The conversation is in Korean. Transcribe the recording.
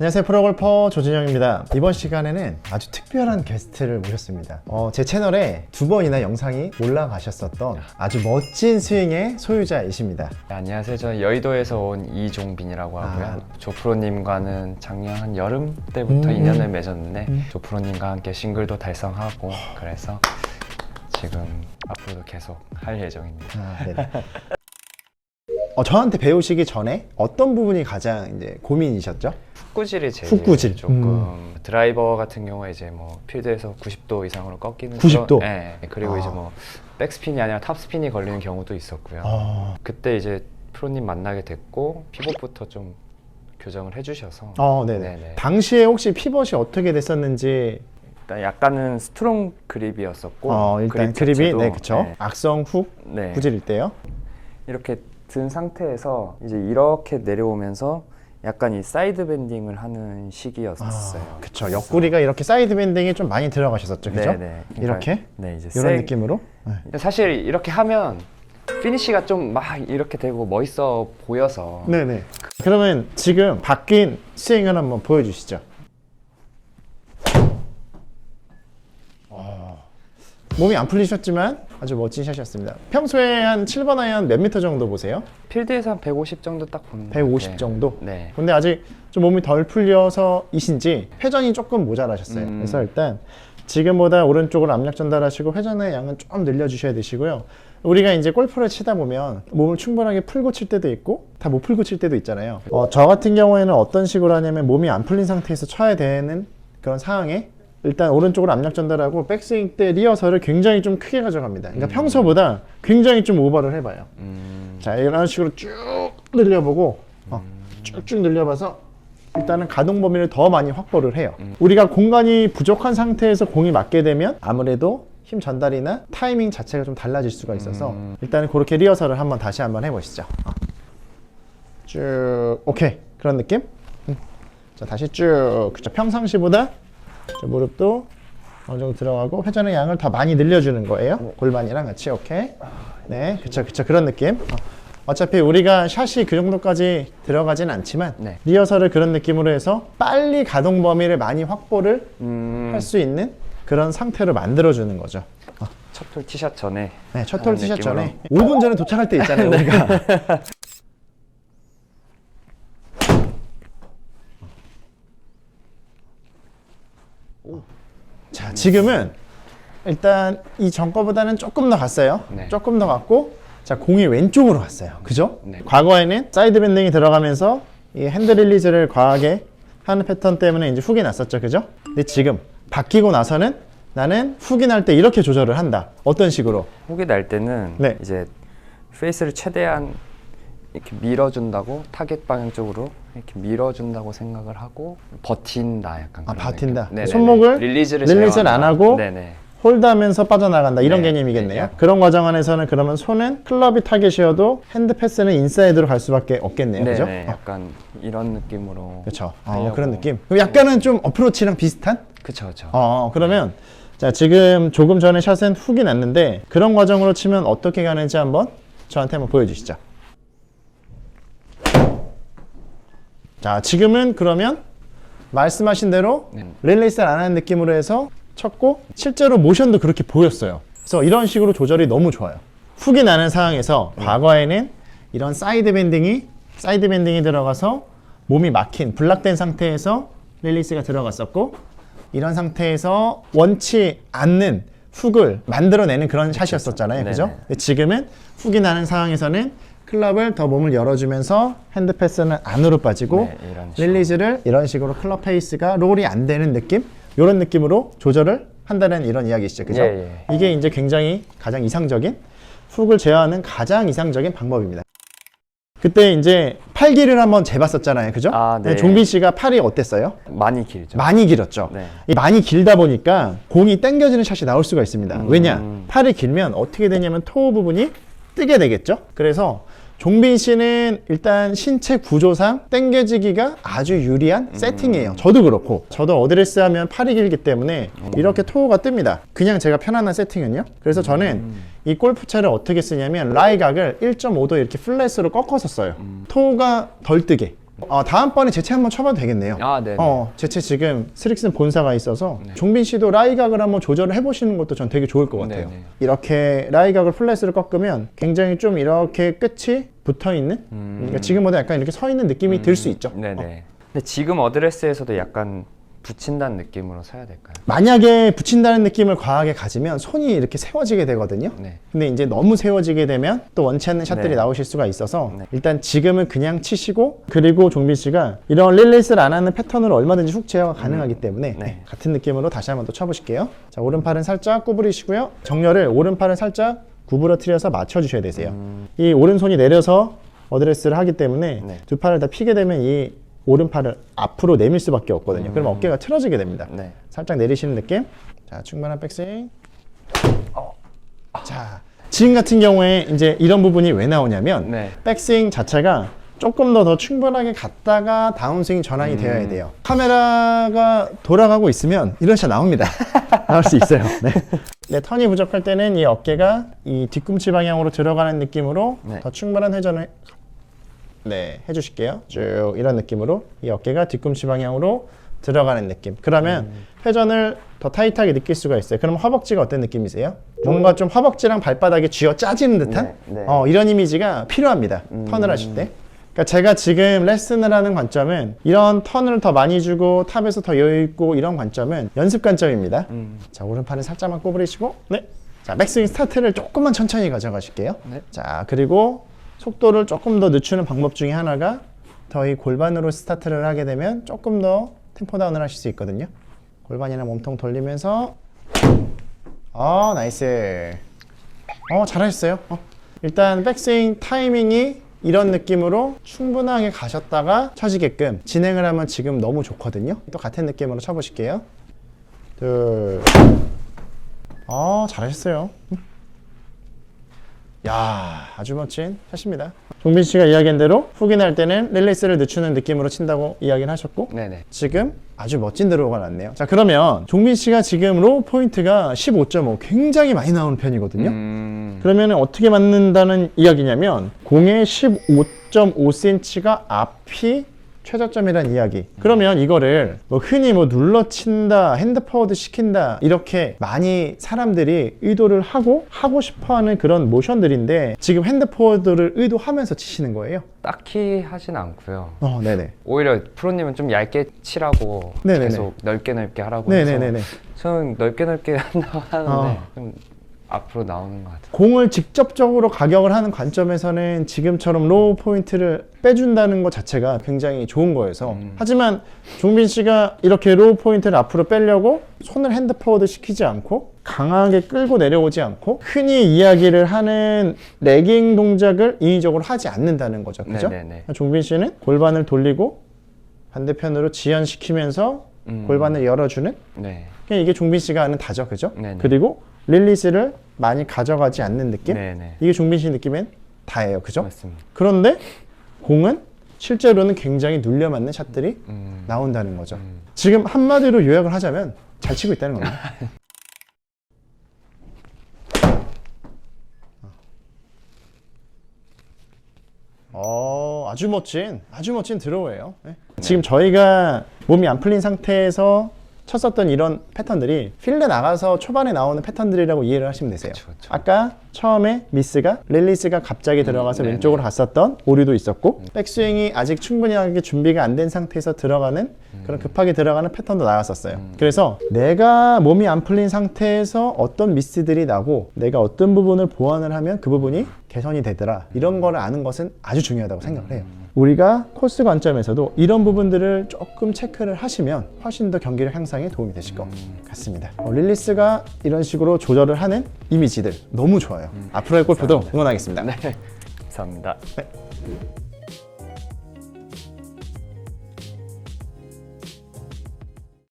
안녕하세요, 프로골퍼 조진영입니다. 이번 시간에는 아주 특별한 게스트를 모셨습니다. 제 채널에 2번이나 영상이 올라가셨었던 아주 멋진 스윙의 소유자이십니다. 네, 안녕하세요. 저는 여의도에서 온 이종빈이라고 하고요. 조프로님과는 작년 한 여름 때부터 인연을 맺었는데 조프로님과 함께 싱글도 달성하고 그래서 지금 앞으로도 계속 할 예정입니다. 네네. 저한테 배우시기 전에 어떤 부분이 가장 이제 고민이셨죠? 훅구질이 제일 훅구질. 조금 드라이버 같은 경우에 이제 뭐 필드에서 90도 이상으로 꺾이는 90도? 네. 그리고 이제 뭐 백스핀이 아니라 탑스핀이 걸리는 경우도 있었고요. 그때 이제 프로님 만나게 됐고 피벗부터 좀 교정을 해주셔서 네네. 네네. 당시에 혹시 피벗이 어떻게 됐었는지. 일단 약간은 스트롱 그립이었었고 일단 그립 그립이 자체도, 네, 그쵸. 네. 악성 훅 네. 구질일 때요. 이렇게 든 상태에서 이제 이렇게 내려오면서 약간 이 사이드 밴딩을 하는 시기였어요. 그쵸. 옆구리가 이렇게 사이드 밴딩이 좀 많이 들어가셨었죠, 그죠? 네네. 그러니까, 이렇게? 네, 이제 이런 느낌으로? 네. 사실 이렇게 하면 피니시가 좀 막 이렇게 되고 멋있어 보여서 네네. 그러면 지금 바뀐 스윙을 한번 보여주시죠. 몸이 안 풀리셨지만 아주 멋진 샷이었습니다. 평소에 한 7번 아이언 몇 미터 정도 보세요? 필드에서 한 150 정도 딱 보는 150 네. 정도? 네. 근데 아직 좀 몸이 덜 풀려서이신지 회전이 조금 모자라셨어요. 그래서 일단 지금보다 오른쪽으로 압력 전달하시고 회전의 양은 좀 늘려주셔야 되시고요. 우리가 이제 골프를 치다 보면 몸을 충분하게 풀고 칠 때도 있고 다 못 풀고 칠 때도 있잖아요. 저 같은 경우에는 어떤 식으로 하냐면 몸이 안 풀린 상태에서 쳐야 되는 그런 상황에 일단 오른쪽으로 압력 전달하고 백스윙 때 리어설을 굉장히 좀 크게 가져갑니다. 그러니까 평소보다 굉장히 좀 오버를 해봐요. 자, 이런 식으로 쭉 늘려보고 쭉쭉 늘려봐서 일단은 가동 범위를 더 많이 확보를 해요. 우리가 공간이 부족한 상태에서 공이 맞게 되면 아무래도 힘 전달이나 타이밍 자체가 좀 달라질 수가 있어서 일단은 그렇게 리허설을 한번 다시 한번 해보시죠. 쭉 오케이, 그런 느낌? 자, 다시 쭉. 그쵸, 평상시보다 무릎도 어느 정도 들어가고 회전의 양을 더 많이 늘려주는 거예요. 골반이랑 같이. 오케이. 네, 그쵸, 그런 느낌. 어차피 우리가 샷이 그 정도까지 들어가진 않지만 네. 리허설을 그런 느낌으로 해서 빨리 가동 범위를 많이 확보를 할 수 있는 그런 상태로 만들어주는 거죠. 첫 홀 티샷 전에 네, 첫 홀 티샷 느낌으로. 전에 5분 전에 도착할 때 있잖아요, 우리가. 자, 지금은 일단 이 전 거보다는 조금 더 갔어요. 네. 조금 더 갔고, 자, 공이 왼쪽으로 갔어요. 그죠? 네. 과거에는 사이드 밴딩이 들어가면서 이 핸드 릴리즈를 과하게 하는 패턴 때문에 이제 훅이 났었죠. 그죠? 근데 지금 바뀌고 나서는 나는 훅이 날 때 이렇게 조절을 한다. 어떤 식으로? 훅이 날 때는 네. 이제 페이스를 최대한 이렇게 밀어준다고 타겟 방향 쪽으로 이렇게 밀어준다고 생각을 하고 버틴다 약간 그런 버틴다. 느낌. 네네네. 손목을 릴리즈를 안 제어한다. 하고 네네. 홀드하면서 빠져나간다. 이런 네. 개념이겠네요. 네. 그런 과정 안에서는 그러면 손은 클럽이 타겟이어도 핸드 패스는 인사이드로 갈 수밖에 없겠네요. 그죠? 네네. 약간 이런 느낌으로. 그렇죠. 하려고. 그런 느낌. 그럼 약간은 좀 어프로치랑 비슷한? 그쵸. 그러면 자, 지금 조금 전에 샷은 훅이 났는데 그런 과정으로 치면 어떻게 가는지 한번 저한테 한번 보여주시죠. 자, 지금은 그러면 말씀하신 대로 릴레이스를 안 하는 느낌으로 해서 쳤고 실제로 모션도 그렇게 보였어요. 그래서 이런 식으로 조절이 너무 좋아요. 훅이 나는 상황에서 과거에는 이런 사이드 밴딩이 들어가서 몸이 막힌 블락된 상태에서 릴리스가 들어갔었고 이런 상태에서 원치 않는 훅을 만들어내는 그런 샷이었었잖아요. 그죠? 네네. 근데 지금은 훅이 나는 상황에서는 클럽을 더 몸을 열어주면서 핸드 패스는 안으로 빠지고 네, 이런 식으로. 릴리즈를 이런 식으로 클럽 페이스가 롤이 안 되는 느낌? 이런 느낌으로 조절을 한다는 이런 이야기시죠. 그죠? 예. 이게 이제 굉장히 가장 이상적인 훅을 제어하는 가장 이상적인 방법입니다. 그때 이제 팔 길이를 한번 재봤었잖아요. 그죠? 네. 종빈 씨가 팔이 어땠어요? 많이 길죠. 많이 길었죠. 네. 이 많이 길다 보니까 공이 당겨지는 샷이 나올 수가 있습니다. 왜냐? 팔이 길면 어떻게 되냐면 토 부분이 뜨게 되겠죠. 그래서 종빈 씨는 일단 신체 구조상 당겨지기가 아주 유리한 세팅이에요. 저도 그렇고 저도 어드레스 하면 팔이 길기 때문에 이렇게 토우가 뜹니다. 그냥 제가 편안한 세팅은요. 그래서 저는 이 골프채를 어떻게 쓰냐면 라이각을 1.5도 이렇게 플랫으로 꺾어서 써요. 토우가 덜 뜨게. 다음번에 제채 한번 쳐봐도 되겠네요. 아, 네. 제채 지금 스릭슨 본사가 있어서 네. 종빈 씨도 라이각을 한번 조절을 해보시는 것도 전 되게 좋을 것 같아요. 네, 네. 이렇게 라이각을 플랫으로 꺾으면 굉장히 좀 이렇게 끝이 붙어 있는, 그러니까 지금보다 약간 이렇게 서 있는 느낌이 들 수 있죠. 네네. 근데 지금 어드레스에서도 약간 붙인다는 느낌으로 서야 될까요? 만약에 붙인다는 느낌을 과하게 가지면 손이 이렇게 세워지게 되거든요. 네. 근데 이제 너무 세워지게 되면 또 원치 않는 샷들이 네. 나오실 수가 있어서 네. 일단 지금은 그냥 치시고, 그리고 종빈 씨가 이런 릴리스를 안 하는 패턴으로 얼마든지 훅 제어가 가능하기 때문에 네. 같은 느낌으로 다시 한번 또 쳐보실게요. 자, 오른팔은 살짝 구부리시고요. 정렬을 오른팔을 살짝 구부러뜨려서 맞춰주셔야 되세요. 이 오른손이 내려서 어드레스를 하기 때문에 네. 두 팔을 다 피게 되면 이 오른팔을 앞으로 내밀 수밖에 없거든요. 그럼 어깨가 틀어지게 됩니다. 네. 살짝 내리시는 느낌. 자, 충분한 백스윙. 자, 지금 같은 경우에 이제 이런 부분이 왜 나오냐면 네. 백스윙 자체가 조금 더 충분하게 갔다가 다운스윙 전환이 되어야 돼요. 카메라가 돌아가고 있으면 이런 샷 나옵니다. 나올 수 있어요. 네. 네, 턴이 부족할 때는 이 어깨가 이 뒤꿈치 방향으로 들어가는 느낌으로 네. 더 충분한 회전을 해주실게요. 쭉 이런 느낌으로 이 어깨가 뒤꿈치 방향으로 들어가는 느낌. 그러면 회전을 더 타이트하게 느낄 수가 있어요. 그럼 허벅지가 어떤 느낌이세요? 뭔가 좀 허벅지랑 발바닥이 쥐어 짜지는 듯한 네, 네. 이런 이미지가 필요합니다. 턴을 하실 때. 그러니까 제가 지금 레슨을 하는 관점은 이런 턴을 더 많이 주고 탑에서 더 여유 있고 이런 관점은 연습 관점입니다. 자, 오른팔은 살짝만 구부리시고, 네. 자, 백스윙 스타트를 조금만 천천히 가져가실게요. 네. 자, 그리고 속도를 조금 더 늦추는 방법 중에 하나가 더 이 골반으로 스타트를 하게 되면 조금 더 템포 다운을 하실 수 있거든요. 골반이나 몸통 돌리면서 나이스. 잘하셨어요. 일단 백스윙 타이밍이 이런 느낌으로 충분하게 가셨다가 쳐지게끔 진행을 하면 지금 너무 좋거든요. 또 같은 느낌으로 쳐보실게요. 둘. 잘하셨어요. 야, 아주 멋진 샷입니다. 종빈 씨가 이야기한 대로 훅이 날 때는 릴리스를 늦추는 느낌으로 친다고 이야기를 하셨고, 네네. 지금 아주 멋진 드로우가 났네요. 자, 그러면 종빈 씨가 지금 로우 포인트가 15.5 굉장히 많이 나오는 편이거든요. 그러면 어떻게 맞는다는 이야기냐면 공의 15.5cm가 앞이 최저점이란 이야기. 그러면 이거를 뭐 흔히 뭐 눌러 친다, 핸드 파워드 시킨다 이렇게 많이 사람들이 의도를 하고 싶어하는 그런 모션들인데 지금 핸드 파워드를 의도하면서 치시는 거예요? 딱히 하진 않고요. 네네. 오히려 프로님은 좀 얇게 치라고 네네네. 계속 넓게 하라고 해서 네네네네. 저는 넓게 한다고 하는데 좀 앞으로 나오는 것 같아요. 공을 직접적으로 가격을 하는 관점에서는 지금처럼 로우 포인트를 빼준다는 것 자체가 굉장히 좋은 거여서 하지만 종빈 씨가 이렇게 로우 포인트를 앞으로 빼려고 손을 핸드 파워드 시키지 않고 강하게 끌고 내려오지 않고 흔히 이야기를 하는 레깅 동작을 인위적으로 하지 않는다는 거죠. 그죠? 네네네. 종빈 씨는 골반을 돌리고 반대편으로 지연시키면서 골반을 열어주는 네. 그냥 이게 종빈 씨가 하는 다죠. 그죠? 네네. 그리고 릴리스를 많이 가져가지 않는 느낌? 네네. 이게 종빈 씨 느낌엔 다예요. 그죠? 맞습니다. 그런데 공은 실제로는 굉장히 눌려 맞는 샷들이 나온다는 거죠. 지금 한마디로 요약을 하자면 잘 치고 있다는 겁니다. 아주 멋진 드로우예요. 네. 지금 저희가 몸이 안 풀린 상태에서 쳤었던 이런 패턴들이 필드 나가서 초반에 나오는 패턴들이라고 이해를 하시면 되세요. 그쵸. 아까 처음에 미스가 릴리스가 갑자기 들어가서 네네. 왼쪽으로 갔었던 오류도 있었고 백스윙이 아직 충분히 준비가 안 된 상태에서 들어가는 그런 급하게 들어가는 패턴도 나왔었어요. 그래서 내가 몸이 안 풀린 상태에서 어떤 미스들이 나고 내가 어떤 부분을 보완을 하면 그 부분이 개선이 되더라, 이런 거를 아는 것은 아주 중요하다고 생각을 해요. 우리가 코스 관점에서도 이런 부분들을 조금 체크를 하시면 훨씬 더 경기력 향상에 도움이 되실 것 같습니다. 릴리스가 이런 식으로 조절을 하는 이미지들 너무 좋아요. 앞으로의 골프도 응원하겠습니다. 네. 감사합니다. 네.